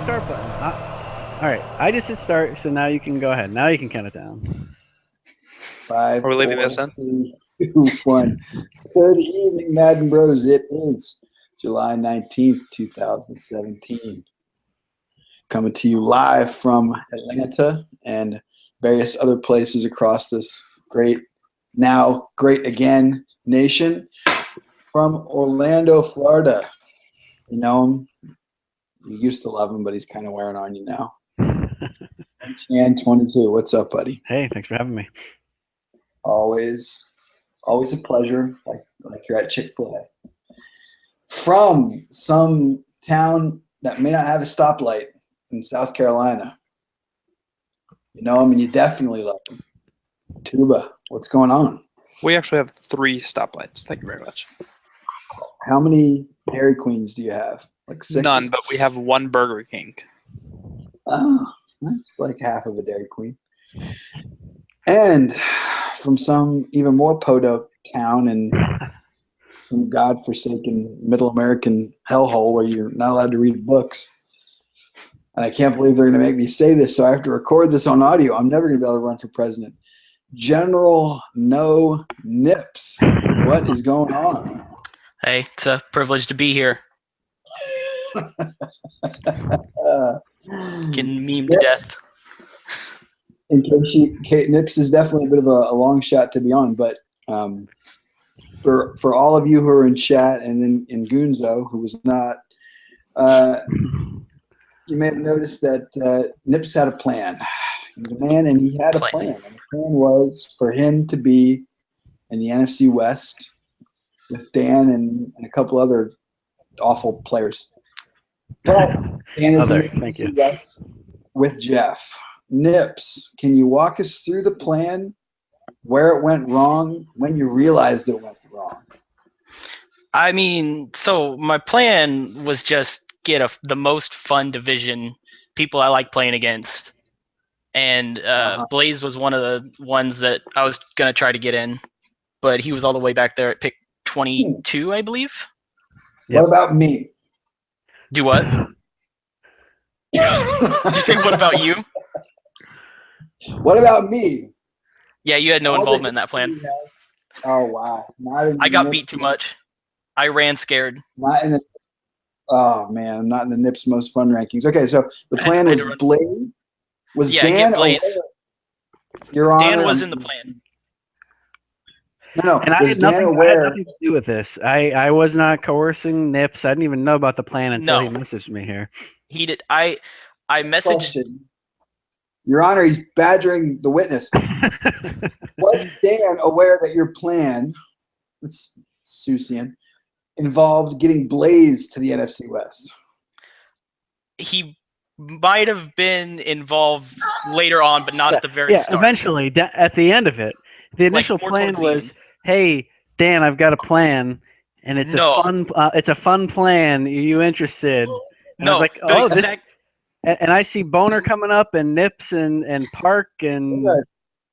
start button. All right, I just hit start, so now you can go ahead. Now you can count it down. 5, Are we leaving 4, this in? 3, 2, 1. Good evening, Madden Bros. It is July 19th, 2017. Coming to you live from Atlanta and various other places across this great again nation. From Orlando, Florida. You know him. You used to love him, but he's kind of wearing on you now. Chan 22. What's up, buddy? Hey, thanks for having me. Always a pleasure, like you're at Chick-fil-A. From some town that may not have a stoplight in South Carolina. You know him, and you definitely love him. Tuba, what's going on? We actually have 3 stoplights. Thank you very much. How many Dairy Queens do you have? Like 6? None, but we have 1 Burger King. Oh, that's like half of a Dairy Queen. And from some even more podunk town in some godforsaken middle American hellhole where you're not allowed to read books. And I can't believe they're going to make me say this, so I have to record this on audio. I'm never going to be able to run for president. General No Nips, what is going on? Hey, it's a privilege to be here. Getting memed to death. In case Nips is definitely a bit of a long shot to be on, but for all of you who are in chat and then in Gunzo, who was not, you may have noticed that Nips had a plan. He was a man, and he had a plan. And the plan was for him to be in the NFC West with Dan and a couple other awful players. But Dan is Thank you. West with Jeff. Nips, can you walk us through the plan, where it went wrong, when you realized it went wrong? I mean, so my plan was just get the most fun division, people I like playing against. And Blaze was one of the ones that I was going to try to get in, but he was all the way back there at pick 22, I believe. What about me? Do what? Did you say what about you? What about me? Yeah, you had no involvement in that plan. Oh, wow. I got beat too much. I ran scared. Oh, man, I'm not in the Nips most fun rankings. Okay, so the plan was Blaze. Was Dan aware? Your Honor, Dan was in the plan. No, and I had nothing to do with this. I was not coercing Nips. I didn't even know about the plan until he messaged me here. He did. I messaged. Your Honor, he's badgering the witness. Was Dan aware that your plan, it's Susian, involved getting Blaze to the NFC West? He might have been involved later on, but not at the very start. Eventually, at the end of it. The initial plan was, "Hey, Dan, I've got a plan, and it's a fun plan. Are you interested?" And I was like, "Oh, this." And I see Boner coming up, and Nips, and Park, and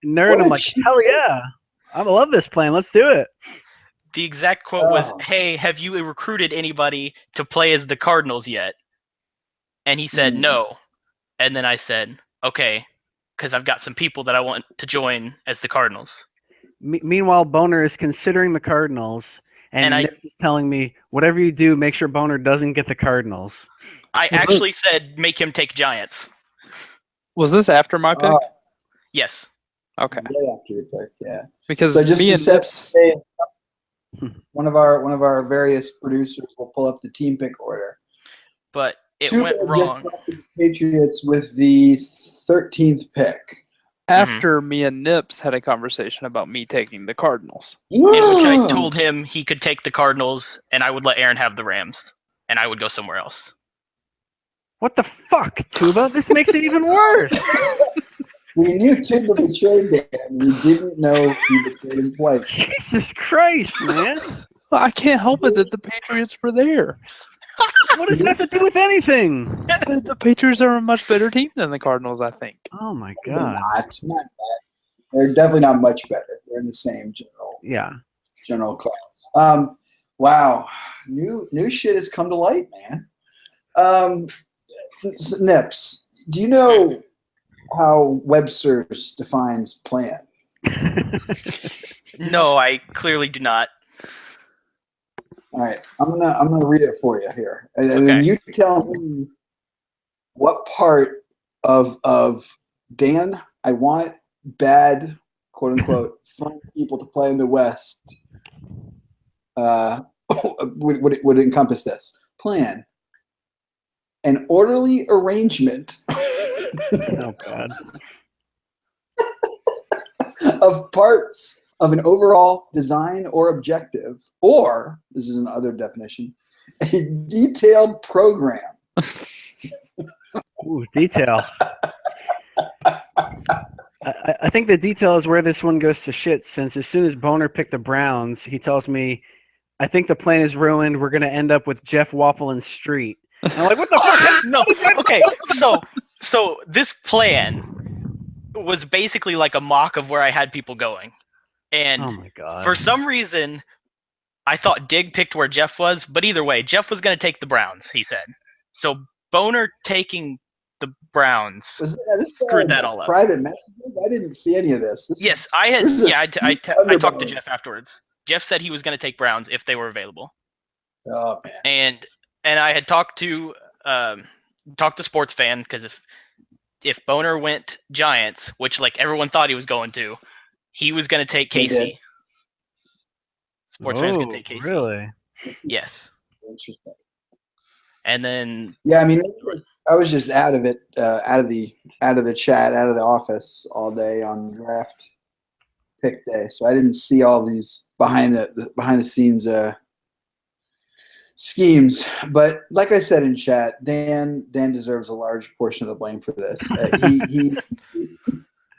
Nerd. I'm like, "Hell yeah, I love this plan. Let's do it." The exact quote was, "Hey, have you recruited anybody to play as the Cardinals yet?" And he said no. And then I said, "Okay, because I've got some people that I want to join as the Cardinals." Meanwhile, Boner is considering the Cardinals, and Nips is telling me, "Whatever you do, make sure Boner doesn't get the Cardinals." I actually said, "Make him take Giants." Was this after my pick? Yes. Okay. Right after your pick, yeah. Because so just me and Nips, one of our various producers will pull up the team pick order. But it went wrong. Just the Patriots with the 13th pick. After me and Nips had a conversation about me taking the Cardinals. In which I told him he could take the Cardinals, and I would let Aaron have the Rams, and I would go somewhere else. What the fuck, Tuba? This makes it even worse. We knew Tuba betrayed Dan. We didn't know he betrayed him twice. Jesus Christ, man. I can't help it that the Patriots were there. What does that have to do with anything? The Patriots are a much better team than the Cardinals, I think. Oh, my God. It's not bad. They're definitely not much better. They're in the same general class. Wow. New shit has come to light, man. Nips, do you know how Webster's defines plan? No, I clearly do not. All right, I'm gonna read it for you here, and Okay. then you tell me what part of Dan I want bad, quote unquote, fun people to play in the West would encompass this plan. An orderly arrangement Oh God. of parts of an overall design or objective, or this is another definition, a detailed program. Ooh, detail. I think the detail is where this one goes to shit, since as soon as Boner picked the Browns, he tells me, I think the plan is ruined. We're going to end up with Jeff Waffle and Street. And I'm like, what the fuck? No. Okay. So this plan was basically like a mock of where I had people going, and Oh my God. for some reason, I thought Dig picked where Jeff was. But either way, Jeff was going to take the Browns. He said. So Boner taking the Browns screwed that all up. Private messages? I didn't see any of this. Yes, I had. Yeah, I talked to Jeff afterwards. Jeff said he was going to take Browns if they were available. Oh man. And I had talked to Sports Fan, because if Boner went Giants, which like everyone thought he was going to, he was going to take Casey. Sports Fan's going to take Casey. Really? Yes. Interesting. And then I mean, I was just out of it, out of the chat, out of the office all day on draft pick day, so I didn't see all these behind the scenes schemes. But like I said in chat, Dan deserves a large portion of the blame for this.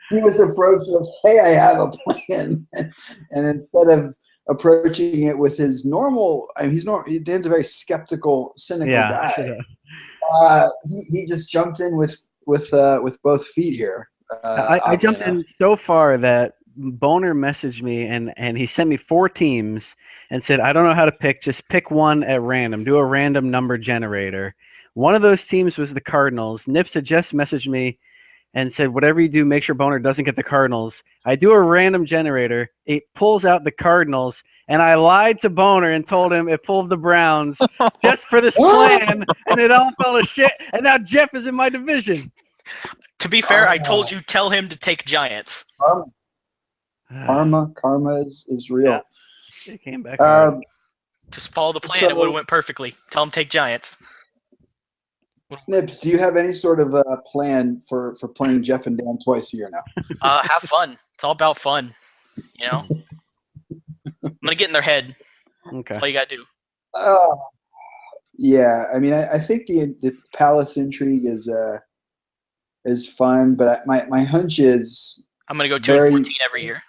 He was approached with, "Hey, I have a plan," and instead of approaching it with his normal, Dan's a very skeptical, cynical guy. He just jumped in with both feet here. I jumped in so far that Boner messaged me and he sent me 4 teams and said, I don't know how to pick, just pick one at random, do a random number generator. One of those teams was the Cardinals. Nips had just messaged me and said, whatever you do, make sure Boner doesn't get the Cardinals. I do a random generator. It pulls out the Cardinals, and I lied to Boner and told him it pulled the Browns just for this plan, and it all fell to shit, and now Jeff is in my division. To be fair, I told you, tell him to take Giants. Karma is real. Yeah. It came back. Just follow the plan. It would have went perfectly. Tell him take Giants. Nips, do you have any sort of plan for playing Jeff and Dan twice a year now? Have fun. It's all about fun. You know? I'm going to get in their head. Okay. That's all you got to do. Yeah, I mean, I think the Palace intrigue is fun, but my hunch is I'm going to go 2-14 every year.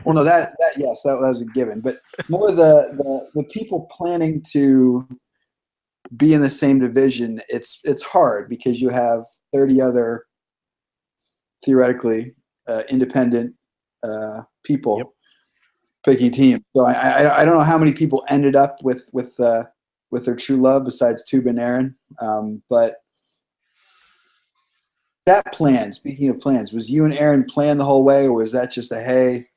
Well, no, that was a given, but more the people planning to be in the same division. It's hard because you have 30 other theoretically independent people picking teams. So I don't know how many people ended up with their true love besides Tuba and Aaron, but. That plan, speaking of plans, was you and Aaron plan the whole way, or was that just a, hey,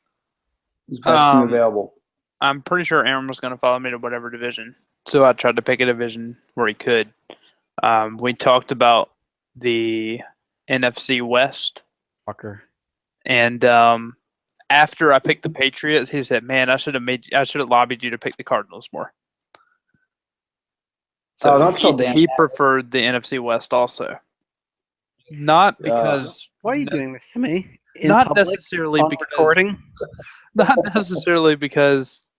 who's best team available? I'm pretty sure Aaron was going to follow me to whatever division. So I tried to pick a division where he could. We talked about the NFC West. Fucker. And after I picked the Patriots, he said, man, I should have lobbied you to pick the Cardinals more. So don't tell Dan. He preferred the NFC West also. Not because why are you doing this to me? Not necessarily because recording. Not necessarily because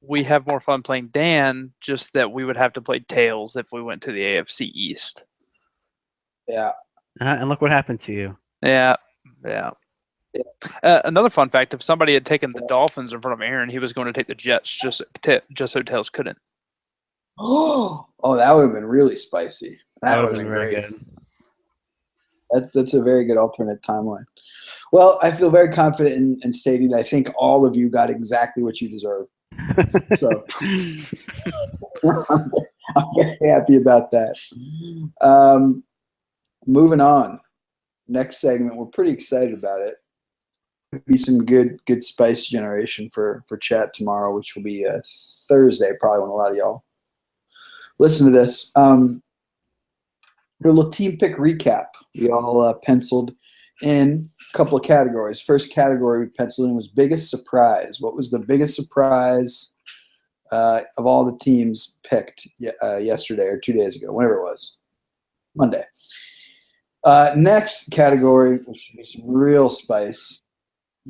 we have more fun playing Dan, just that we would have to play Tails if we went to the AFC East. Yeah. And look what happened to you. Yeah. Another fun fact: if somebody had taken the Dolphins in front of Aaron, he was going to take the Jets just so Tails couldn't. Oh, that would have been really spicy. That would have been very great. good. That's a very good alternate timeline. Well, I feel very confident in stating that I think all of you got exactly what you deserve. So I'm very happy about that. moving on. Next segment, we're pretty excited about it. It'll be some good spice generation for chat tomorrow, which will be Thursday, probably when a lot of y'all listen to this. A little team pick recap. We all penciled in a couple of categories. First category we penciled in was biggest surprise. What was the biggest surprise of all the teams picked yesterday or 2 days ago, whenever it was, Monday? Next category, which should be some real spice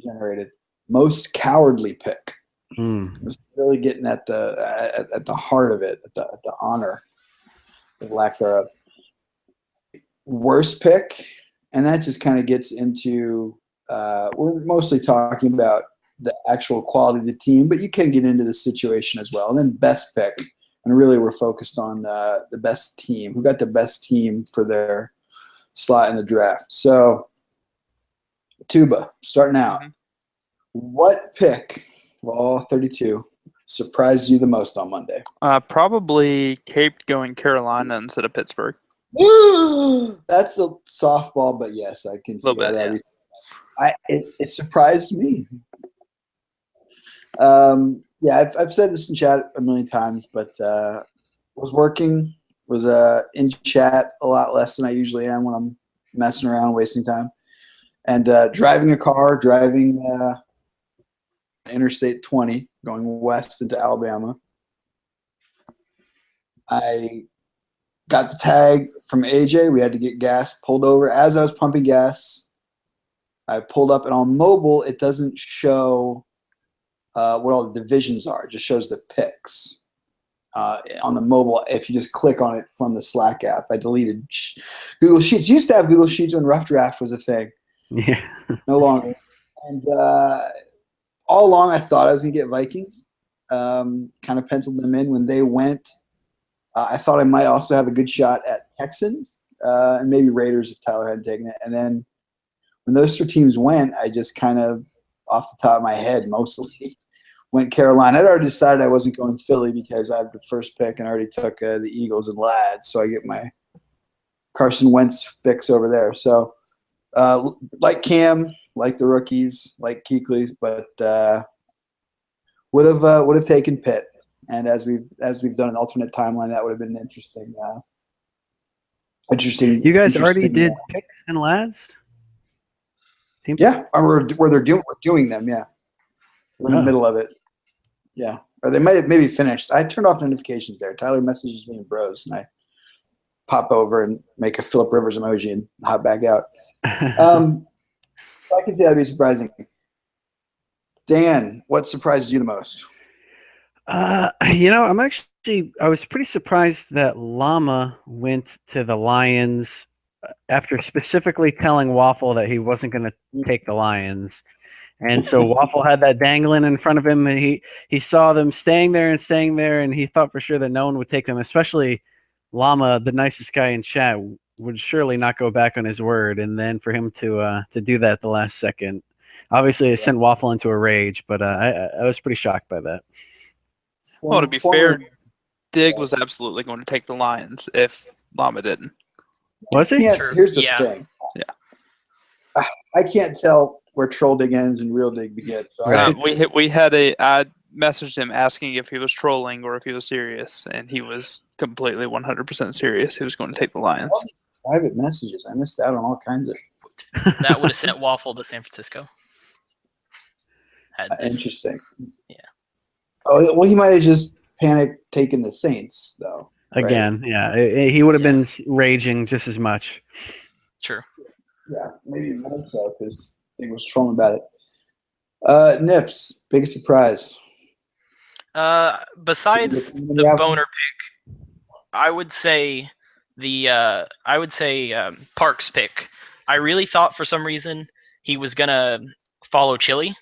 generated, most cowardly pick. It was really getting at the heart of it, at the honor, the lack thereof. Worst pick, and that just kind of gets into we're mostly talking about the actual quality of the team, but you can get into the situation as well. And then best pick, and really we're focused on the best team. Who got the best team for their slot in the draft? So, Tuba, starting out. Mm-hmm. What pick of all 32 surprised you the most on Monday? Probably Cape going Carolina instead of Pittsburgh. That's a softball, but yes, I can see that. Yeah. It surprised me. I've said this in chat a million times, but was in chat a lot less than I usually am when I'm messing around, wasting time, and driving Interstate 20, going west into Alabama. I got the tag from AJ. We had to get gas, pulled over. As I was pumping gas, I pulled up, and on mobile, it doesn't show what all the divisions are. It just shows the picks. On the mobile, if you just click on it from the Slack app. I deleted Google Sheets. Used to have Google Sheets when Rough Draft was a thing. Yeah. No longer. And all along, I thought I was going to get Vikings. Kind of penciled them in when they went. I thought I might also have a good shot at Texans and maybe Raiders if Tyler hadn't taken it. And then when those 3 teams went, I just kind of, off the top of my head, mostly went Carolina. I'd already decided I wasn't going Philly because I had the first pick and I already took the Eagles and Lads, so I get my Carson Wentz fix over there. So like Cam, like the rookies, like Kuechly, but would have taken Pitt. And as we've done an alternate timeline, that would have been interesting. You guys already did picks and Lads? Yeah, we're doing them. Yeah, we're in the middle of it. Yeah, or they might have maybe finished. I turned off notifications there. Tyler messages me in Bros, and I pop over and make a Philip Rivers emoji and hop back out. I can see that'd be surprising. Dan, what surprises you the most? I was pretty surprised that Llama went to the Lions after specifically telling Waffle that he wasn't going to take the Lions. And so Waffle had that dangling in front of him, and he saw them staying there, and he thought for sure that no one would take them, especially Llama, the nicest guy in chat, would surely not go back on his word. And then for him to do that at the last second, obviously it sent Waffle into a rage, but I was pretty shocked by that. Well, to be fair, Dig was absolutely going to take the Lions if Llama didn't. Was he? Here's the thing. Yeah. I can't tell where Troll Dig ends and Real Dig begins. So I messaged him asking if he was trolling or if he was serious, and he was completely 100% serious. He was going to take the Lions. Private messages. I missed out on all kinds of. That would have sent Waffle to San Francisco. Interesting. Yeah. Oh well, he might have just panicked taking the Saints though. Again, right? Yeah, he would have been raging just as much. True. Yeah, maybe more so because he was trolling about it. Nips, biggest surprise. Besides the boner pick, I would say Park's pick. I really thought for some reason he was gonna follow Chili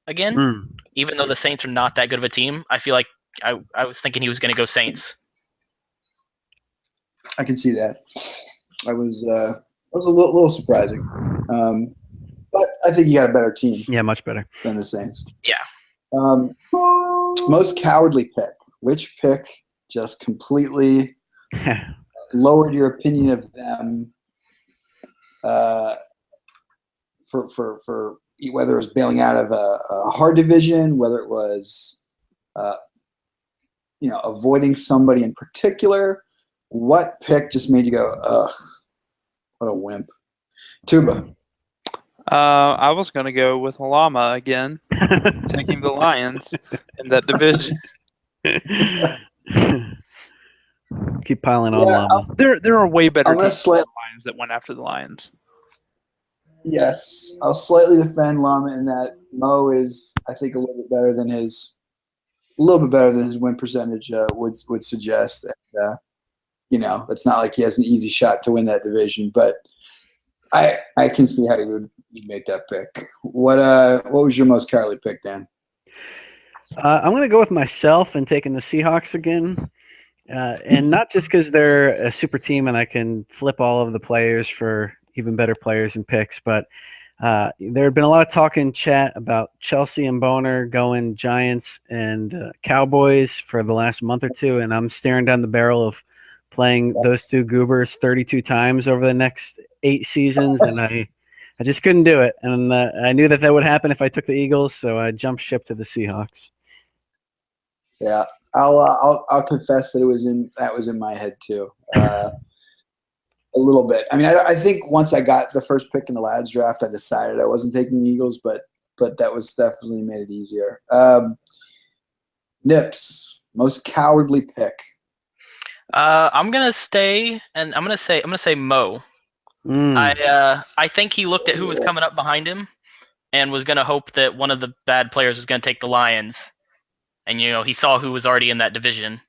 again, even though the Saints are not that good of a team. I feel like I was thinking he was gonna go Saints. I can see that. I was a little surprising, but I think he got a better team. Yeah, much better than the Saints. Yeah. Most cowardly pick. Which pick just completely lowered your opinion of them for whether it was bailing out of a hard division, whether it was avoiding somebody in particular. What pick just made you go, ugh, what a wimp? Tuba. I was going to go with Llama again, taking the Lions in that division. Keep piling on Llama. There are way better teams than the Lions that went after the Lions. Yes, I'll slightly defend Llama in that Mo is, I think, a little bit better than his win percentage would suggest. And, it's not like he has an easy shot to win that division, but I can see how you'd make that pick. What was your most cowardly pick, Dan? I'm going to go with myself and taking the Seahawks again. And not just because they're a super team and I can flip all of the players for even better players and picks, but there had been a lot of talk in chat about Chelsea and Boner going Giants and Cowboys for the last month or two, and I'm staring down the barrel of playing those two goobers 32 times over the next 8 seasons, and I just couldn't do it. And I knew that would happen if I took the Eagles, so I jumped ship to the Seahawks. Yeah, I'll confess that was in my head too, a little bit. I mean, I think once I got the first pick in the lads draft, I decided I wasn't taking the Eagles, but that was definitely made it easier. Nips, most cowardly pick. I'm gonna stay, and I'm gonna say Mo. I think he looked at who was coming up behind him, and was gonna hope that one of the bad players was gonna take the Lions. And, he saw who was already in that division.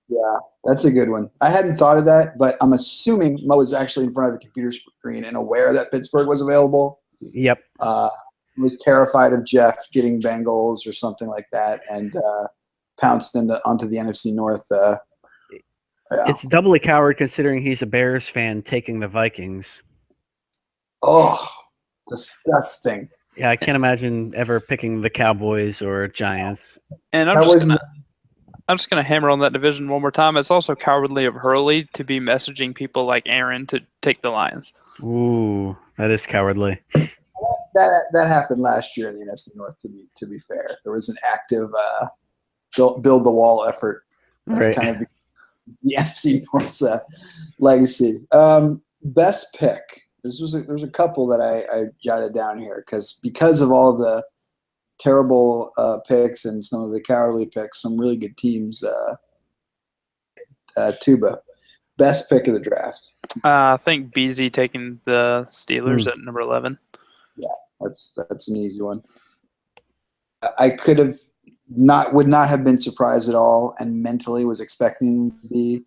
Yeah, that's a good one. I hadn't thought of that, but I'm assuming Mo was actually in front of the computer screen and aware that Pittsburgh was available. Yep. Was terrified of Jeff getting Bengals or something like that and pounced onto the NFC North. Yeah. It's doubly coward considering he's a Bears fan taking the Vikings. Oh, disgusting. Yeah, I can't imagine ever picking the Cowboys or Giants. And I'm just gonna hammer on that division one more time. It's also cowardly of Hurley to be messaging people like Aaron to take the Lions. Ooh, that is cowardly. That happened last year in the NFC North. To be fair, there was an active build the wall effort. That's kind of the NFC North's legacy. Best pick. There's a couple that I jotted down here because of all the terrible picks and some of the cowardly picks, some really good teams. Tuba, best pick of the draft. I think BZ taking the Steelers at number 11. Yeah, that's an easy one. I would not have been surprised at all, and mentally was expecting to be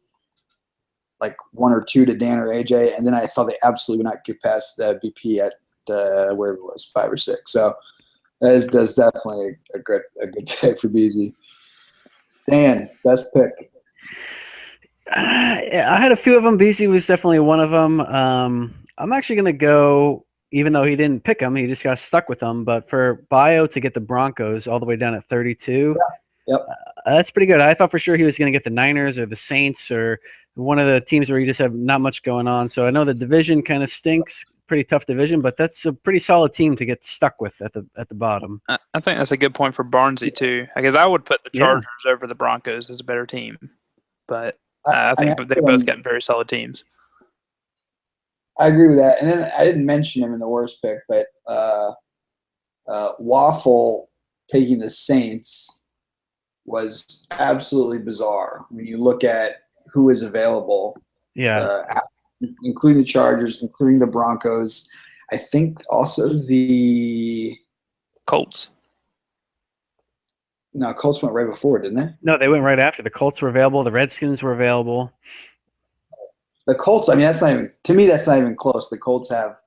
like 1 or 2 to Dan or AJ, and then I thought they absolutely would not get past the BP at wherever it was, 5 or 6. So that's definitely a good pick for BZ. Dan, best pick. I had a few of them. BZ was definitely one of them. I'm actually going to go, even though he didn't pick them, he just got stuck with them. But for Bio to get the Broncos all the way down at 32, Yep. That's pretty good. I thought for sure he was going to get the Niners or the Saints or one of the teams where you just have not much going on. So I know the division kind of stinks, pretty tough division, but that's a pretty solid team to get stuck with at the bottom. I think that's a good point for Barnesy too, because I would put the Chargers over the Broncos as a better team, but I think they both got very solid teams. I agree with that. And then I didn't mention him in the worst pick, but Waffle taking the Saints was absolutely bizarre when you look at who is available. Yeah. Including the Chargers, including the Broncos. I think also the Colts. No, Colts went right before, didn't they? No, they went right after. The Colts were available. The Redskins were available. The Colts, I mean, that's not even close. The Colts have a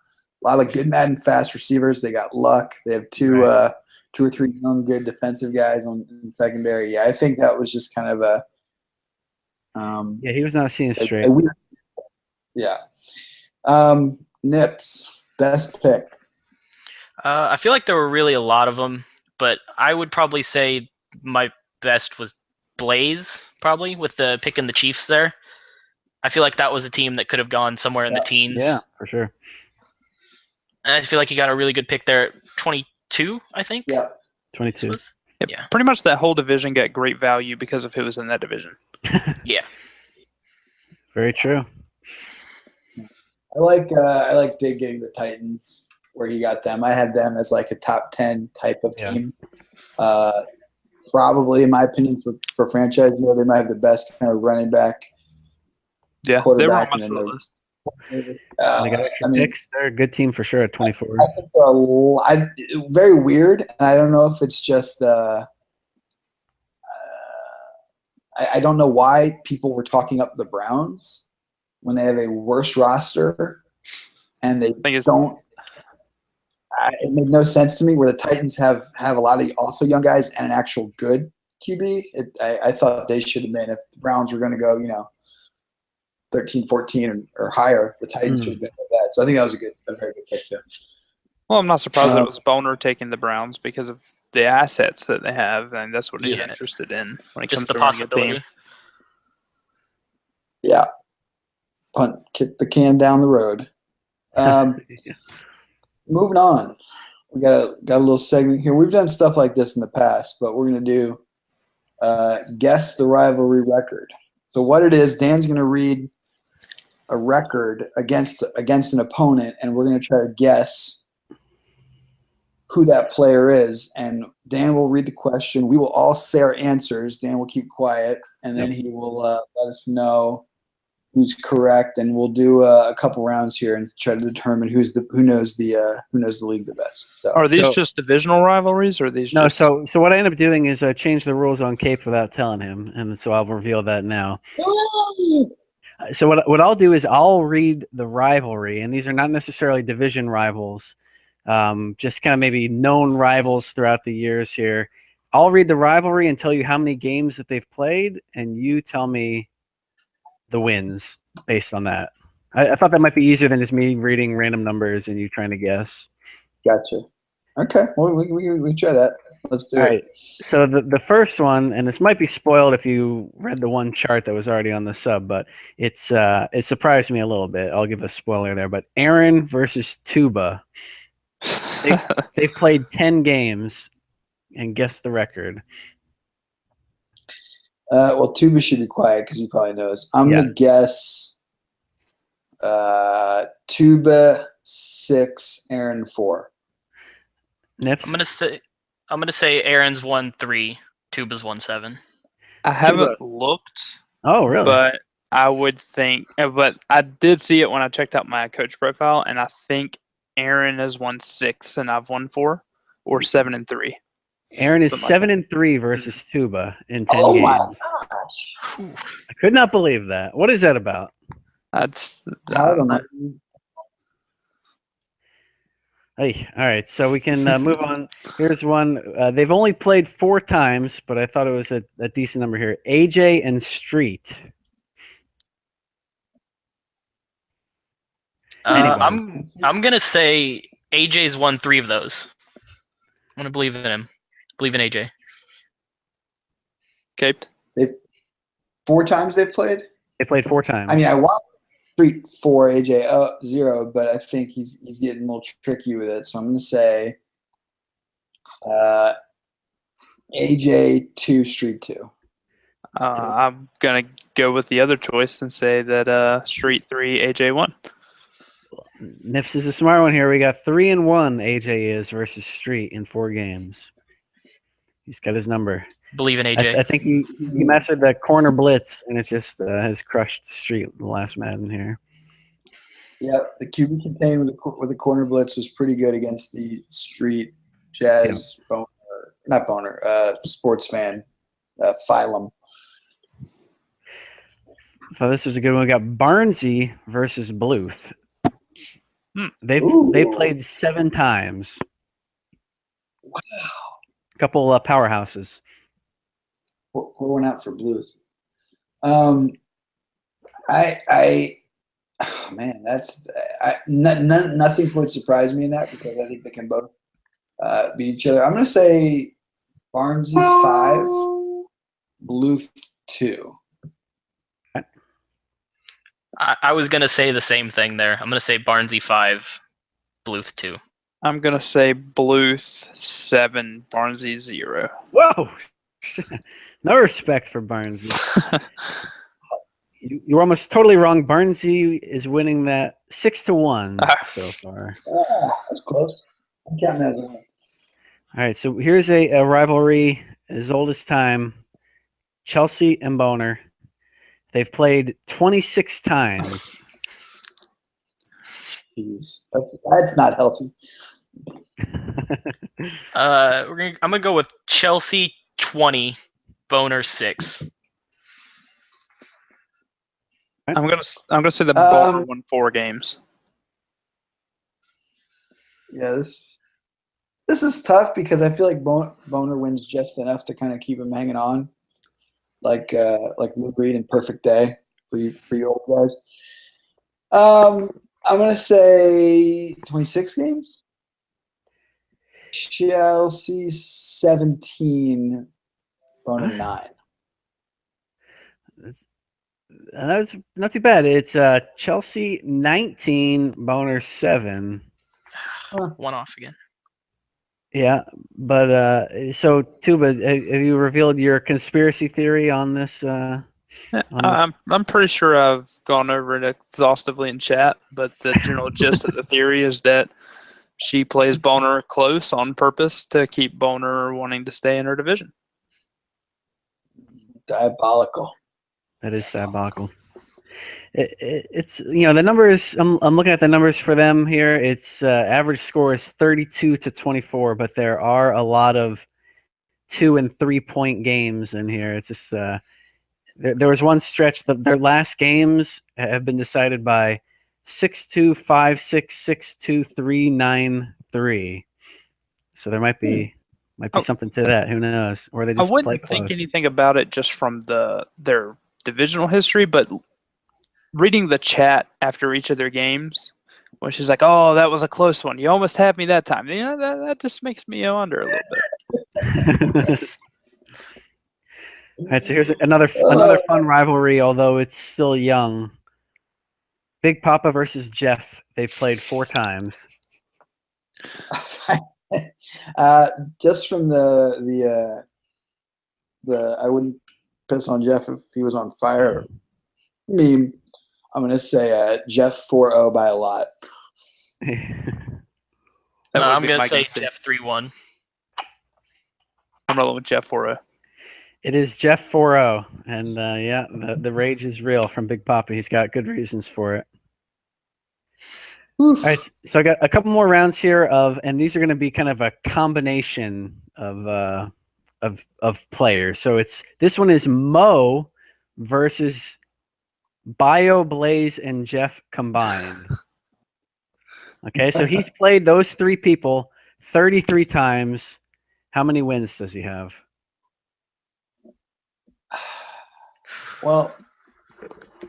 lot of good, mad, and fast receivers. They got Luck. They have two or three young, good defensive guys in secondary. Yeah, I think that was just kind of a he was not seeing straight. Yeah. Nips, best pick. I feel like there were really a lot of them, but I would probably say my best was Blaze, probably, with the pick in the Chiefs there. I feel like that was a team that could have gone somewhere in the teens. Yeah, for sure. I feel like you got a really good pick there. 22, I think. Yeah. 22. Yeah. Pretty much that whole division got great value because of who was in that division. Yeah. Very true. I like Dig getting the Titans where he got them. I had them as like a top 10 type of team. Probably, in my opinion, for franchise, they might have the best kind of running back, quarterback, they were on my list. They got extra picks. They're a good team for sure at 24. I think they're very weird, and I don't know if it's just I don't know why people were talking up the Browns when they have a worse roster, and they don't. It made no sense to me. Where the Titans have a lot of also young guys and an actual good QB. I thought they should have been, if the Browns were going to go, 13, 14 or higher, the Titans should have been with that. So I think that was a very good pick too. Well, I'm not surprised that it was Boner taking the Browns because of the assets that they have, and that's what he's interested in when it comes to running a team. Yeah. Kick the can down the road. Moving on. We got a little segment here. We've done stuff like this in the past, but we're going to do guess the rivalry record. So what it is, Dan's going to read a record against an opponent, and we're going to try to guess who that player is. And Dan will read the question. We will all say our answers. Dan will keep quiet, and then he will let us know who's correct, and we'll do a couple rounds here and try to determine who knows the league the best. So, are these just divisional rivalries, or are these no? So what I end up doing is I change the rules on Cape without telling him, and so I'll reveal that now. So what I'll do is I'll read the rivalry, and these are not necessarily division rivals, just kind of maybe known rivals throughout the years here. I'll read the rivalry and tell you how many games that they've played, and you tell me the wins based on that. I thought that might be easier than just me reading random numbers and you trying to guess. Gotcha. Okay, well, we try that. Let's do it. All right. So the first one, and this might be spoiled if you read the one chart that was already on the sub, but it surprised me a little bit. I'll give a spoiler there. But Aaron versus Tuba, they've played 10 games, and guess the record. Well, Tuba should be quiet because he probably knows. I'm going to guess Tuba 6, Aaron 4. Nips? I'm gonna say Aaron's 1-3, Tuba's 1-7. I haven't looked. Oh, really? But I would think. But I did see it when I checked out my coach profile, and I think Aaron is 1-6 and I've 1-4, or 7-3. Aaron is 7-3 versus Tuba in 10 games. My gosh. I could not believe that. What is that about? I don't know. Hey, all right, so we can move on. Here's one. They've only played 4 times, but I thought it was a decent number here. AJ and Street. I'm gonna say AJ's won 3 of those. I'm gonna believe in him. Believe in AJ. Caped. 4 times they've played? They played 4 times. I mean, I want Street 4, AJ 0, but I think he's getting a little tricky with it. So I'm going to say AJ 2, Street 2. I'm going to go with the other choice and say that Street 3, AJ 1. Nips is a smart one here. We got 3-1 AJ is versus Street in 4 games. He's got his number. Believe in AJ. I think he mastered the corner blitz, and it just has crushed Street the last Madden here. Yep, the QB contained with the corner blitz was pretty good against the Street Jazz sports fan phylum. So this was a good one. We got Barnsey versus Bluth. They've played 7 times. Wow. A couple powerhouses. Pour one out for Blues. Oh man, nothing would surprise me in that because I think they can both beat each other. I'm going to say Barnesy 5, Bluth 2. I was going to say the same thing there. I'm going to say Barnesy 5, Bluth 2. I'm gonna say Bluth 7, Barnesy 0. Whoa! No respect for Barnesy. You're almost totally wrong. Barnesy is winning that 6-1 so far. That's close. I'm counting that as a win. All right, so here's a rivalry as old as time. Chelsea and Boner. They've played 26 times. Jeez, that's not healthy. I'm gonna go with Chelsea 20, Boner 6. I'm gonna say the Boner won 4 games. Yeah, this is tough because I feel like Boner wins just enough to kind of keep him hanging on, like Lou Reed and Perfect Day for you old guys. I'm gonna say 26 games. Chelsea 17, Boner 9. That's not too bad. It's Chelsea 19, Boner 7. One off again. Yeah, but so Tuba, have you revealed your conspiracy theory on this? I'm pretty sure I've gone over it exhaustively in chat, but the general gist of the theory is that she plays Boner close on purpose to keep Boner wanting to stay in her division. Diabolical. That is diabolical. It's the numbers. I'm looking at the numbers for them here. It's average score is 32-24, but there are a lot of 2 and 3 point games in here. It's just there was one stretch that their last games have been decided by 6-2, 5-6, 6-2, 3-9, 3. So there might be something to that. Who knows? Or they just play close. I wouldn't think anything about it just from their divisional history, but reading the chat after each of their games, where she's like, "Oh, that was a close one. You almost had me that time." That just makes me wonder a little bit. All right, so here's another fun rivalry, although it's still young. Big Papa versus Jeff. They've played 4 times. Just from the I wouldn't piss on Jeff if he was on fire meme. I'm gonna say Jeff 4-0 by a lot. I'm gonna say Jeff 3-1. I'm rolling with Jeff 4-0. It is Jeff 4-0, and the rage is real from Big Papa. He's got good reasons for it. Oof. All right, so I got a couple more rounds here and these are going to be kind of a combination of players. So this one is Mo versus Bio, Blaze, and Jeff combined. Okay, so he's played those 3 people 33 times. How many wins does he have? Well,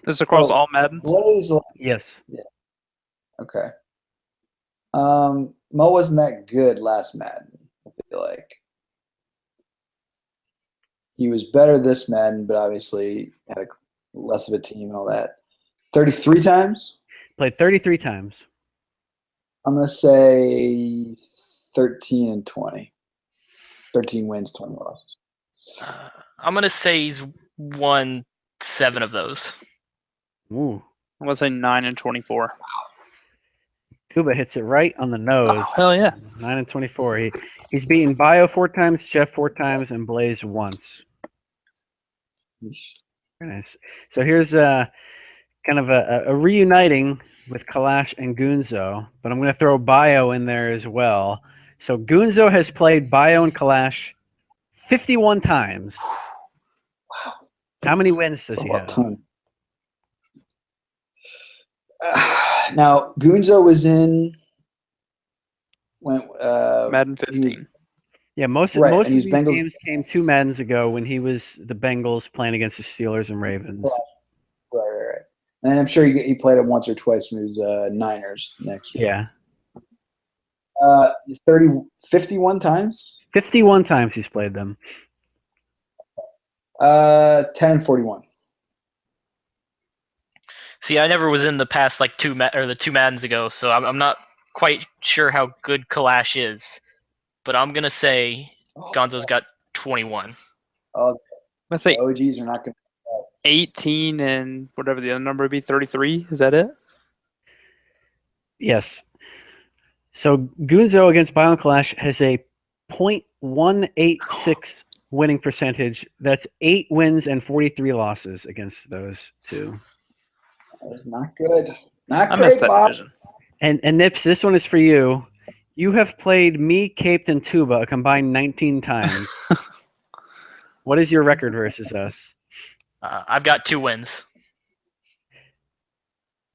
this is across all Maddens? Blaze, yes. Yeah. Okay. Mo wasn't that good last Madden, I feel like. He was better this Madden, but obviously had less of a team and all that. 33 times? Played 33 times. I'm going to say 13 and 20. 13 wins, 20 losses. I'm going to say he's won 7 of those. Ooh. I'm going to say 9 and 24. Kuba hits it right on the nose. Oh, hell yeah. 9 and 24. He's beaten Bio 4 times, Jeff 4 times, and Blaze once. Very nice. So here's kind of a reuniting with Kalash and Gunzo, but I'm going to throw Bio in there as well. So Gunzo has played Bio and Kalash 51 times. Wow. How many wins does he have? Now, Gunzo was in Madden 15. Most of these games came 2 Maddens ago when he was the Bengals playing against the Steelers and Ravens. Right. And I'm sure he played it once or twice when he was Niners next year. Yeah. 51 times? 51 times he's played them. 10 and 41. See, I never was in the past the 2 Maddens ago, so I'm not quite sure how good Kalash is, but I'm gonna say Gonzo's got 21. Oh, Let's say OGs are not going to. 18 and whatever the other number would be, 33. Is that it? Yes. So Gunzo against Bion Kalash has a .186 winning percentage. That's 8 wins and 43 losses against those two. That was not good. Not I great, missed that Bob. division. And Nips, this one is for you. You have played me, Caped, and Tuba a combined 19 times. What is your record versus us? I've got 2 wins.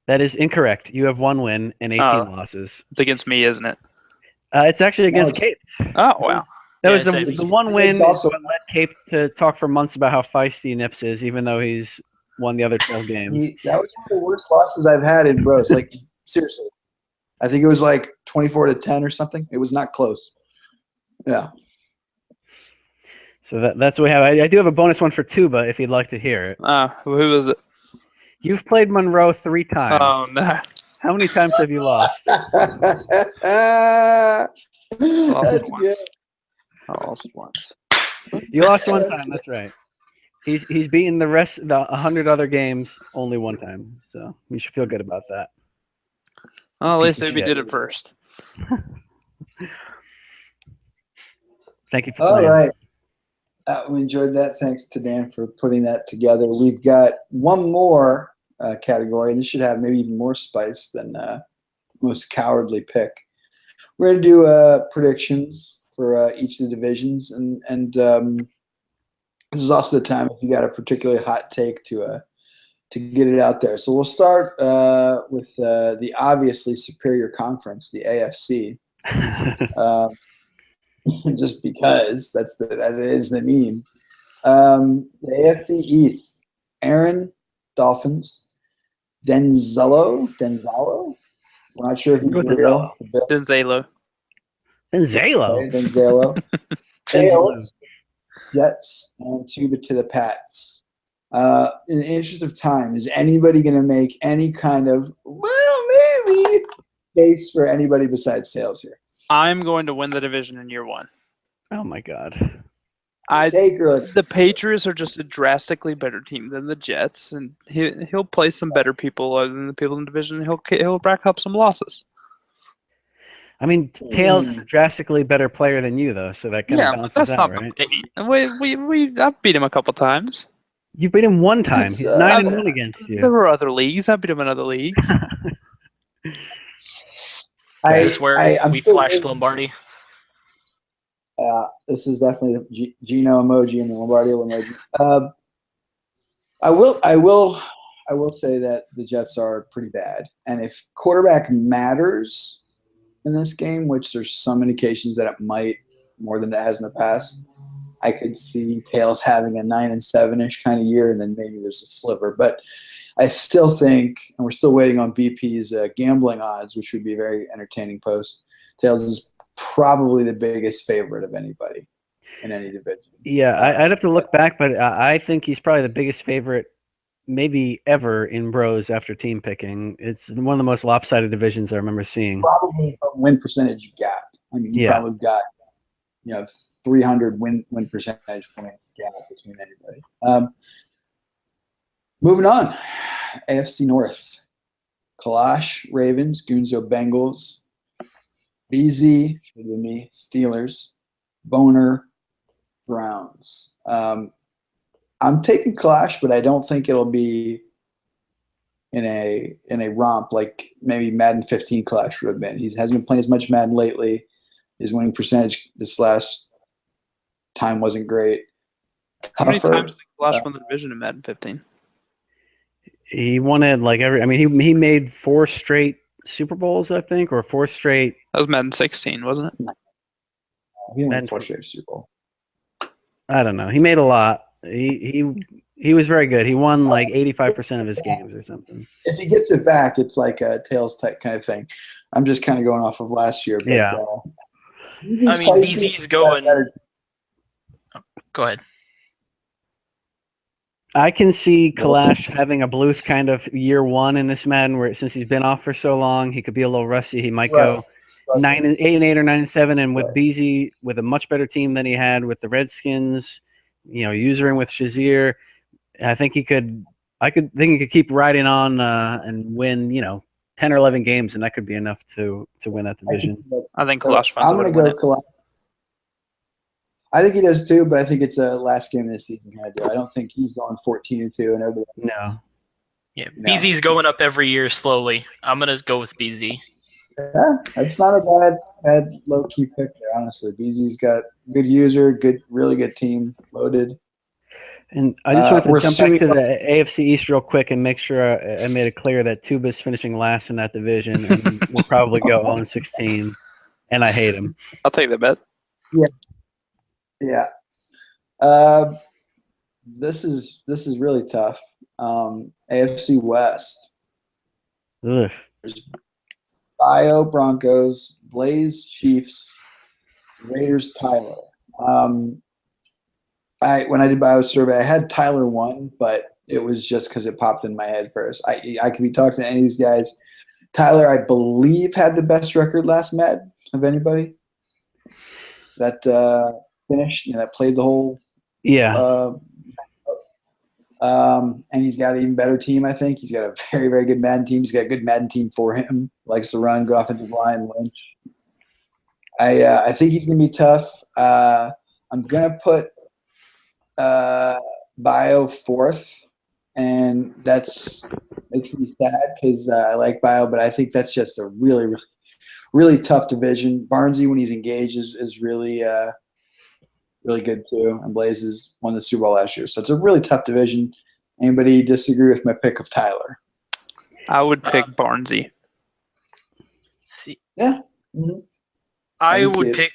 That is incorrect. You have 1 win and 18 losses. It's against me, isn't it? It's actually against Caped. Oh, wow. That Yeah, was same. the one win also- what led Cape to talk for months about how feisty Nips is, even though he's won the other 12 games. That was one of the worst losses I've had in Bros. Like, seriously. I think it was like 24-10 or something. It was not close. Yeah. So that's what we have. I do have a bonus one for Tuba if you'd like to hear it. Who was it? You've played Monroe 3 times. Oh, no. How many times have you lost? That's good. I lost once. You lost 1 time. That's right. He's beaten the 100 other games only 1 time. So you should feel good about that. Oh, at least Piece of we shit. did it first. Thank you for All playing. right. We enjoyed that. Thanks to Dan for putting that together. We've got one more category. This should have maybe even more spice than most cowardly pick. We're going to do predictions for each of the divisions, and this is also the time if you got a particularly hot take to get it out there. So we'll start with the obviously superior conference, the AFC. Just because that is the meme. The AFC East, Aaron, Dolphins, Denzalo. We're not sure if he's real. Denzalo. Denzalo. Denzalo. Tails, Jets, and Tuba to the Pats. In the interest of time, is anybody going to make any kind of, maybe, case for anybody besides Tails here? I'm going to win the division in year 1. Oh, my God. The Patriots are just a drastically better team than the Jets, and he'll play some better people other than the people in the division. He'll rack up some losses. I mean, Tails is a drastically better player than you, though, so that kind of balances out, right? I've beat him a couple times. You beat him 1 time. He's 9-1 against you. There were other leagues. I beat him in other leagues. Is this where we flashed Lombardi? This is definitely the Gino emoji and the Lombardi emoji. I will say that the Jets are pretty bad, and if quarterback matters in this game, which there's some indications that it might more than it has in the past, I could see Tails having a 9-7-ish kind of year, and then maybe there's a sliver. But I still think, and we're still waiting on BP's gambling odds, which would be a very entertaining post. Tails is probably the biggest favorite of anybody in any division. Yeah, I'd have to look back, but I think he's probably the biggest favorite maybe ever in Bros after team picking. It's one of the most lopsided divisions I remember seeing. Probably a win percentage gap. I mean, he probably got 300 win percentage points gap between anybody. Moving on, AFC North. Kalash, Ravens, Gunzo, Bengals, BZ, should be me, Steelers, Boner, Browns. I'm taking Kalash, but I don't think it'll be in a romp like maybe Madden 15 Kalash would have been. He hasn't been playing as much Madden lately. His winning percentage this last time wasn't great. How many times did Kalash win the division in Madden 15? He won it like every. I mean, he made 4 straight Super Bowls, I think, or 4 straight. That was Madden 16, wasn't it? He won 4 straight Super Bowl. I don't know. He made a lot. He was very good. He won like 85% of his games or something. If he gets it back, it's like a Tails type kind of thing. I'm just kind of going off of last year. But, yeah. I mean, BZ's going. Go ahead. I can see Kalash having a Bluth kind of year 1 in this Madden, where since he's been off for so long, he could be a little rusty. He might go 8-8 or 9-7, and with Beasley with a much better team than he had with the Redskins, usering with Shazier, I think he could. I think he could keep riding on and win, 10 or 11 games, and that could be enough to win that division. I think Kalash Funds I'm going to go Kalash. I think he does too, but I think it's a last game of the season kind of deal. I don't think he's going 14-2 and everything. No. Yeah, BZ's going up every year slowly. I'm going to go with BZ. Yeah, that's not a bad low-key pick there, honestly. BZ's got good user, really good team, loaded. And I just want to jump back to the AFC East real quick and make sure I made it clear that Tuba's finishing last in that division and will probably go 0-16, and I hate him. I'll take the bet. Yeah. This is really tough. AFC West. Ugh. There's Bio Broncos, Blaze Chiefs, Raiders Tyler. When I did Bio's survey, I had Tyler 1, but it was just because it popped in my head first. I could be talking to any of these guys. Tyler, I believe, had the best record last Med of anybody that finished, that played the whole. Yeah. And he's got an even better team, I think. He's got a very, very good Madden team. He's got a good Madden team for him. Likes to run, good offensive line, Lynch. I think he's going to be tough. I'm going to put Bio 4th, and that's makes me sad because I like Bio, but I think that's just a really, really, really tough division. Barnesy, when he's engaged, is really really good too, and Blazes won the Super Bowl last year, so it's a really tough division. Anybody disagree with my pick of Tyler? I would pick Barnesy. Yeah, I would pick.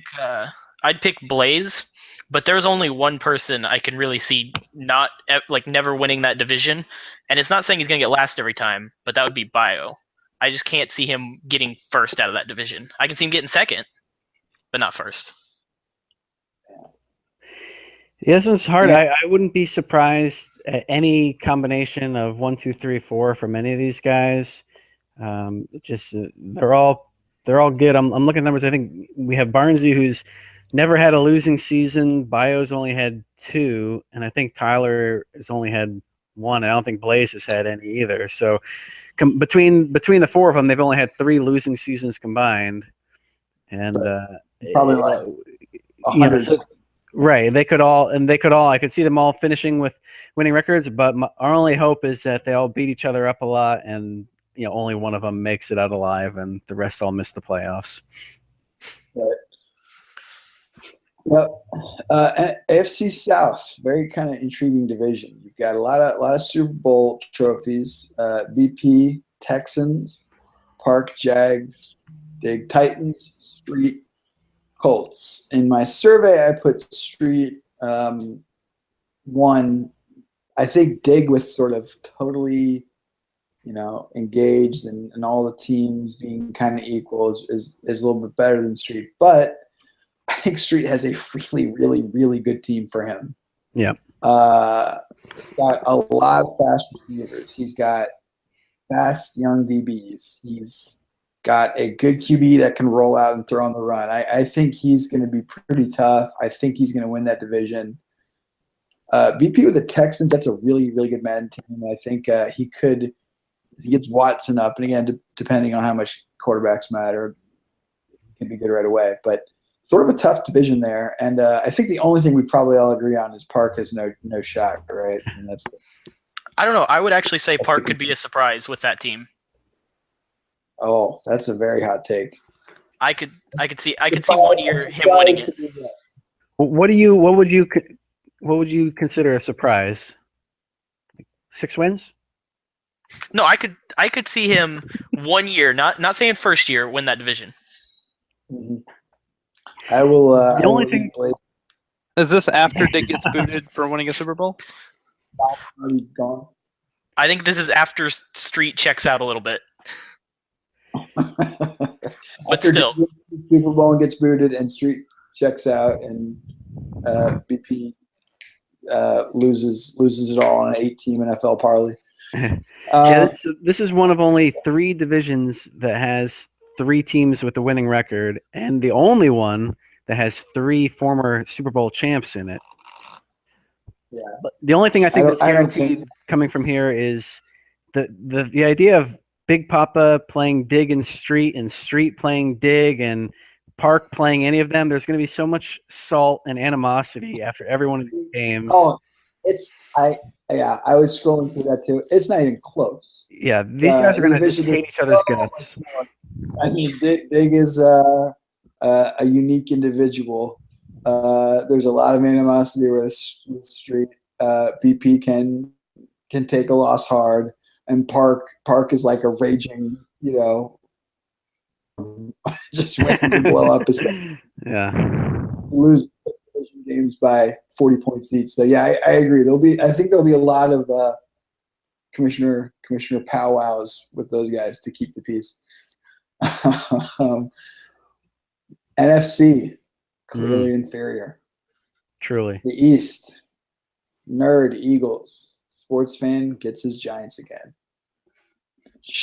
I'd pick Blaze, but there's only one person I can really see not never winning that division, and it's not saying he's gonna get last every time, but that would be Bio. I just can't see him getting first out of that division. I can see him getting second, but not first. Yeah, this one's hard. Yeah. I wouldn't be surprised at any combination of 1, 2, 3, 4 from any of these guys. They're all good. I'm looking at numbers. I think we have Barnesy, who's never had a losing season. Bio's only had 2, and I think Tyler has only had 1. I don't think Blaze has had any either. So between the 4 of them, they've only had 3 losing seasons combined. And probably like 100. Right, they could all. I could see them all finishing with winning records, but our only hope is that they all beat each other up a lot, and only one of them makes it out alive, and the rest all miss the playoffs. Right. Well, AFC South, very kind of intriguing division. You've got a lot of Super Bowl trophies. BP Texans, Park Jags, Dig Titans, Street Colts. In my survey, I put Street 1. I think Dig with sort of totally, engaged and all the teams being kind of equal is a little bit better than Street. But I think Street has a really, really, really good team for him. Yeah. Got a lot of fast receivers. He's got fast young DBs. He's got a good QB that can roll out and throw on the run. I think he's going to be pretty tough. I think he's going to win that division. BP with the Texans, that's a really, really good Madden team. I think he could, if he gets Watson up, and again, depending on how much quarterbacks matter, can be good right away. But sort of a tough division there. And I think the only thing we probably all agree on is Park has no shot, right? And I don't know. I would actually say Park could be a surprise with that team. Oh, that's a very hot take. I could see 1 year him winning it. What would you consider a surprise? 6 wins? No, I could see him 1 year, not saying first year, win that division. Mm-hmm. I will. The only thing is this after Dick gets booted for winning a Super Bowl? Gone. I think this is after Street checks out a little bit. But still, Super Bowl gets booted and Street checks out, and BP loses it all on an 8-team NFL parlay. This is one of only 3 divisions that has 3 teams with the winning record and the only one that has 3 former Super Bowl champs in it. Yeah. But the only thing I think that's guaranteed coming from here is the idea of Big Papa playing Dig and Street playing Dig and Park playing any of them. There's going to be so much salt and animosity after every one of these games. Oh, I was scrolling through that too. It's not even close. Yeah, these guys are going to just hate each other's guts. I mean, Dig is a unique individual. There's a lot of animosity with Street. BP can take a loss hard, and Park is like a raging, just waiting to blow up. Yeah, lose games by 40 points each. So yeah, I agree. I think there'll be a lot of commissioner powwows with those guys to keep the peace. NFC clearly inferior. Truly. The East, Nerd Eagles. Sports fan gets his Giants again.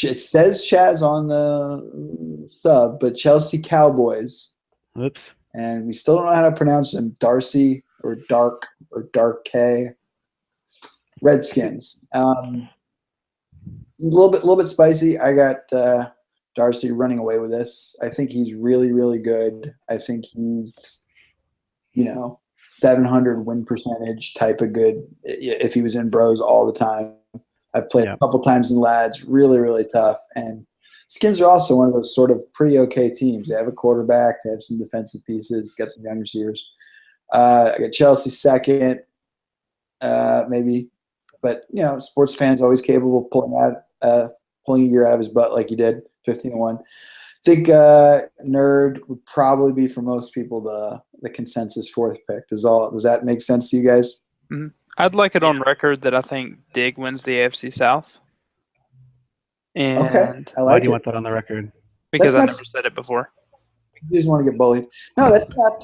It says Chaz on the sub, but Chelsea Cowboys. Oops. And we still don't know how to pronounce them. Darcy or Dark K. Redskins. A little bit spicy. I got Darcy running away with this. I think he's really, really good. I think he's, 700 win percentage type of good if he was in bros all the time. I've played a couple times in lads, really, really tough. And Skins are also one of those sort of pretty okay teams. They have a quarterback, they have some defensive pieces, got some young receivers. I got Chelsea second, maybe. But, sports fans always capable of pulling a year out of his butt like he did, 15-1. I think Nerd would probably be, for most people, the consensus fourth pick. Does that make sense to you guys? Mm-hmm. I'd like it on record that I think Dig wins the AFC South. And okay, why do you want that on the record? Because I never said it before. You just want to get bullied. No, that's not.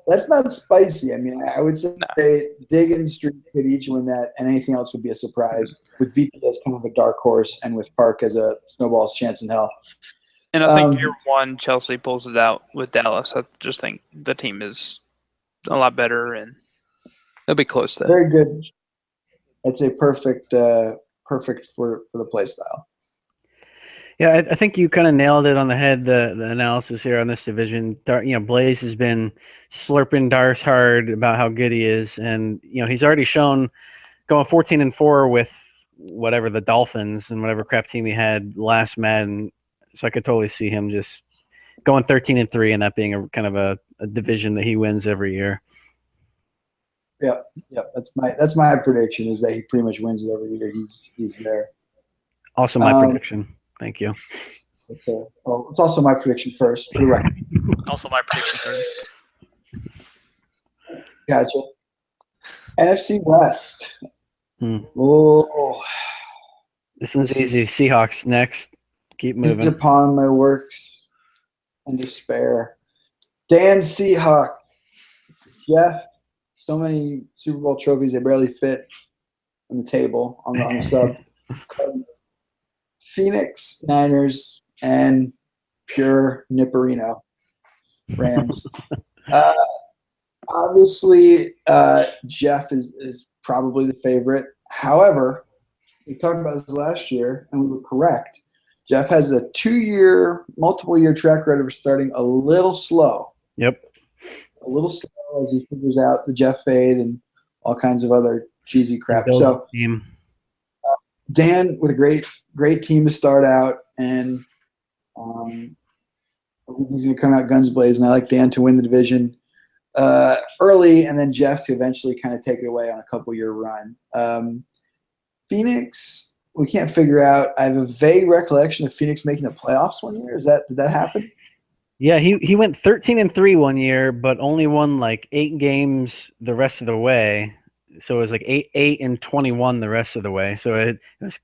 That's not spicy. I mean, I would say Dig and Street could each win that, and anything else would be a surprise. With BP as kind of a dark horse, and with Park as a snowball's chance in hell. And I think year one, Chelsea pulls it out with Dallas. I just think the team is a lot better, and they'll be close to that. Very good. It's a perfect for the play style. Yeah, I think you kind of nailed it on the head, the analysis here on this division. Blaze has been slurping Darce hard about how good he is, and he's already shown going 14-4 with whatever the Dolphins and whatever crap team he had last Madden. So I could totally see him just going 13-3 and that being a kind of a division that he wins every year. Yeah. That's my prediction, is that he pretty much wins it every year. He's there. Also my prediction. Thank you. Okay. Well, it's also my prediction first, for the record. Also my prediction first. Gotcha. NFC West. Oh, this one's easy. Seahawks next. Keep moving. Upon my works and despair. Dan Seahawks. Jeff. So many Super Bowl trophies, they barely fit on the table on the sub. Phoenix, Niners, and pure Nipperino Rams. Obviously, Jeff is probably the favorite. However, we talked about this last year, and we were correct. Jeff has a multiple-year track record of starting a little slow. Yep. A little slow as he figures out the Jeff fade and all kinds of other cheesy crap. So, Dan with a great team to start out, and he's going to come out guns blazing. I like Dan to win the division early, and then Jeff to eventually kind of take it away on a couple-year run. Phoenix, we can't figure out. I have a vague recollection of Phoenix making the playoffs one year. Did that happen? Yeah, he went 13-3 one year, but only won like 8 games the rest of the way. So it was like 8-21 the rest of the way. So it was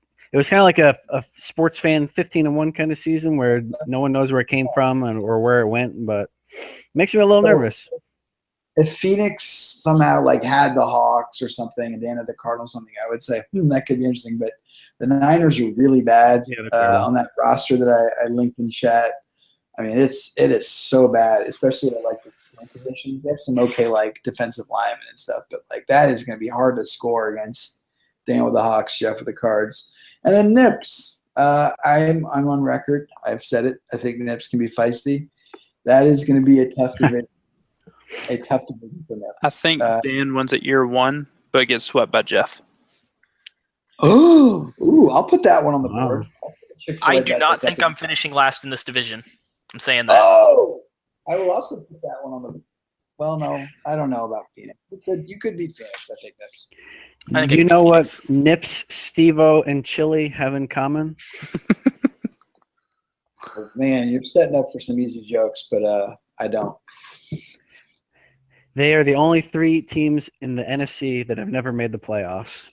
kind of like a sports fan 15-1 kind of season where no one knows where it came from or where it went, but it makes me a little nervous. if Phoenix somehow like had the Hawks or something and then had the Cardinals something, I would say that could be interesting. But the Niners are really bad on that roster that I linked in chat. I mean, it is so bad, especially at like the skill positions. They have some okay like defensive linemen and stuff, but like that is going to be hard to score against Dan with the Hawks, Jeff with the Cards, and then Nips. I'm on record. I've said it. I think Nips can be feisty. That is going to be a tough division. A tough division for Nips. I think Dan wins at year 1, but gets swept by Jeff. Oh, I'll put that one on the board. I do not think I'm finishing last in this division. I'm saying that. Oh, I will also put that one on the. Well, no, I don't know about Phoenix. You could beat Phoenix. I think Nips. Do you know what Nips, Steve-O, and Chili have in common? Oh, man, you're setting up for some easy jokes, but I don't. They are the only 3 teams in the NFC that have never made the playoffs.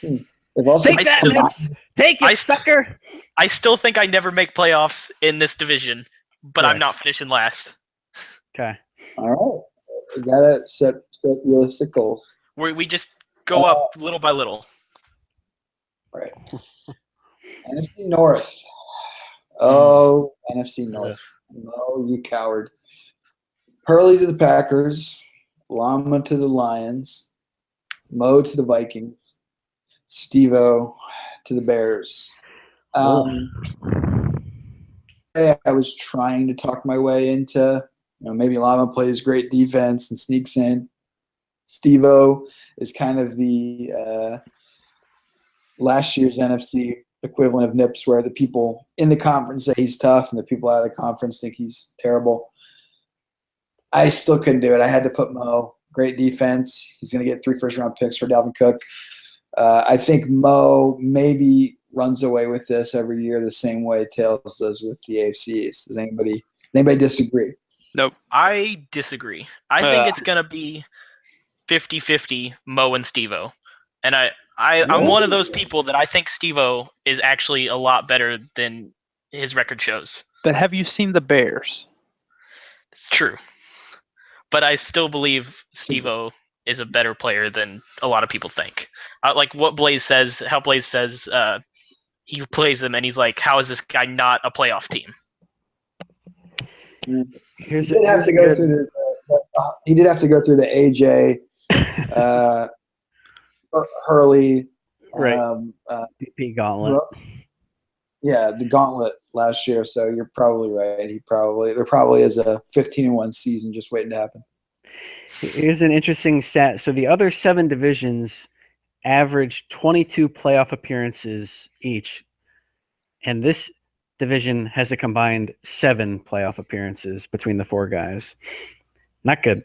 Take that, Nips! Take it, sucker! I still think I never make playoffs in this division, but I'm not finishing last. Okay. All right. We gotta set realistic goals. We just go up little by little. Right. NFC North. Oh, NFC North. No, you coward. Hurley to the Packers. Llama to the Lions. Mo to the Vikings. Steve-O to the Bears. I was trying to talk my way into, maybe Llama plays great defense and sneaks in. Steve-O is kind of the last year's NFC equivalent of Nips, where the people in the conference say he's tough and the people out of the conference think he's terrible. I still couldn't do it. I had to put Mo. Great defense. He's going to get 3 first-round picks for Dalvin Cook. I think Mo maybe runs away with this every year the same way Tails does with the AFC East. Does anybody disagree? Nope. I disagree. I think it's going to be 50-50 Mo and Steve-O. And I'm one of those people that I think Steve-O is actually a lot better than his record shows. But have you seen the Bears? It's true. But I still believe Steve-O is a better player than a lot of people think. Like what Blaze says, how Blaze says he plays them, and he's like, how is this guy not a playoff team? He did have to go through the AJ, Hurley, PP gauntlet. Yeah, the gauntlet last year. So you're probably right. There probably is a 15-1 season just waiting to happen. Here's an interesting stat. So the other 7 divisions average 22 playoff appearances each, and this division has a combined 7 playoff appearances between the 4 guys. Not good.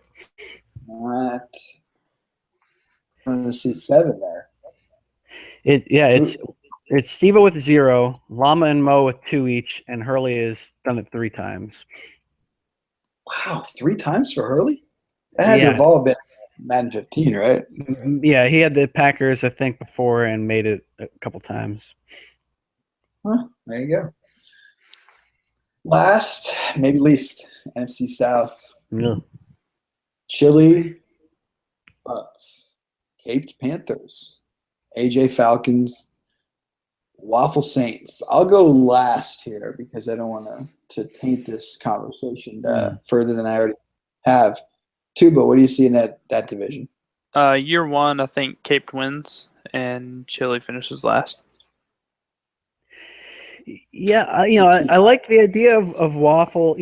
I'm going to see 7 there. It's Steve-O with 0, Llama and Mo with 2 each, and Hurley has done it 3 times. Wow, 3 times for Hurley? That had to have all been Madden 15, right? Yeah, he had the Packers, I think, before and made it a couple times. Huh, there you go. Last, maybe least, NFC South. Yeah. Chili Bucks, Caped Panthers, AJ Falcons, Waffle Saints. I'll go last here because I don't want to taint this conversation further than I already have. Tuba, what do you see in that division? Year 1, I think Cape wins and Chili finishes last. Yeah, I like the idea of Waffle.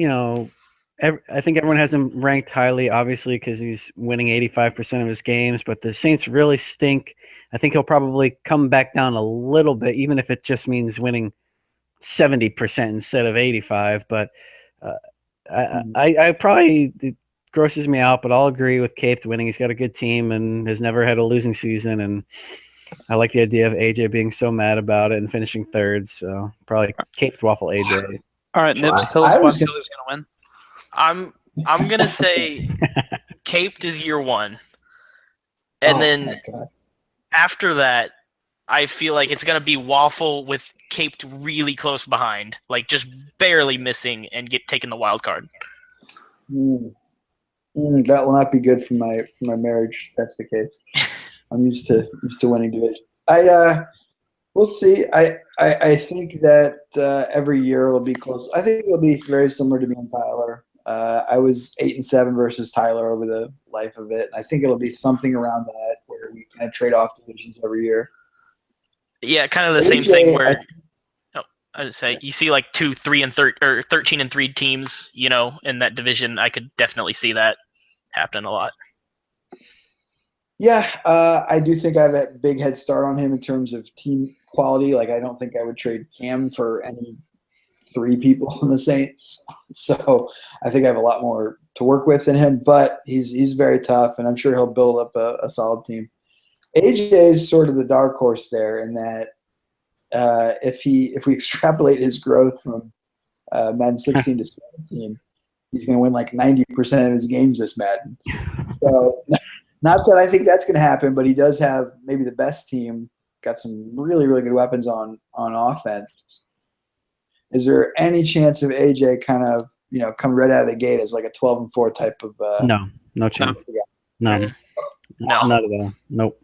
I think everyone has him ranked highly, obviously, because he's winning 85% of his games. But the Saints really stink. I think he'll probably come back down a little bit, even if it just means winning 70% instead of 85%. But I probably it grosses me out, but I'll agree with Cape winning. He's got a good team and has never had a losing season, and I like the idea of AJ being so mad about it and finishing 3rd. So probably Cape Waffle AJ. All right, Nips, tell us why Chili's going to win. I'm gonna say Caped is year 1, and then after that, I feel like it's gonna be Waffle with Caped really close behind, like just barely missing and taking the wild card. That will not be good for my marriage. If that's the case. I'm used to winning divisions. We'll see. I think that every year it'll be close. I think it'll be very similar to me and Tyler. I was 8-7 versus Tyler over the life of it. I think it'll be something around that where we kind of trade off divisions every year. Yeah, kind of the same thing where I would say you see like 13-3 teams, in that division. I could definitely see that happening a lot. Yeah, I do think I have a big head start on him in terms of team quality. Like, I don't think I would trade Cam for any 3 people in the Saints. So I think I have a lot more to work with than him, but he's very tough, and I'm sure he'll build up a solid team. AJ is sort of the dark horse there in that if we extrapolate his growth from Madden 16 to 17, he's going to win like 90% of his games this Madden. So not that I think that's going to happen, but he does have maybe the best team, got some really, really good weapons on offense. Is there any chance of AJ kind of, come right out of the gate as like a 12-4 type of no chance. No. Not at all. Nope.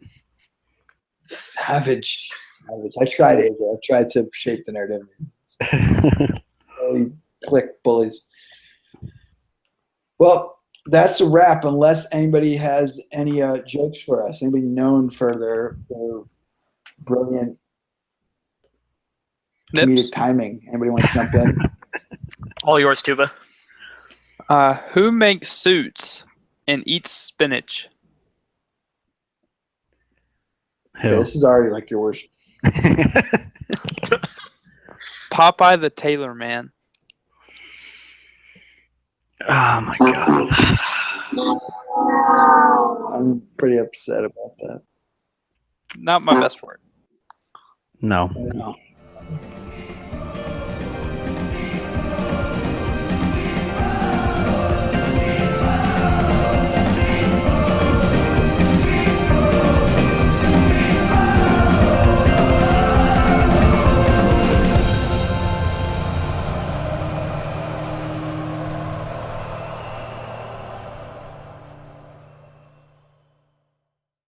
Savage. I tried AJ. I tried to shape the narrative. Click bullies. Well, that's a wrap unless anybody has any jokes for us. Anybody known for their brilliant comedic timing? Anybody want to jump in? All yours, Tuba. Who makes suits and eats spinach? Okay, this is already like your worst. Popeye the Tailor Man. Oh my god. I'm pretty upset about that. Not my best work. No.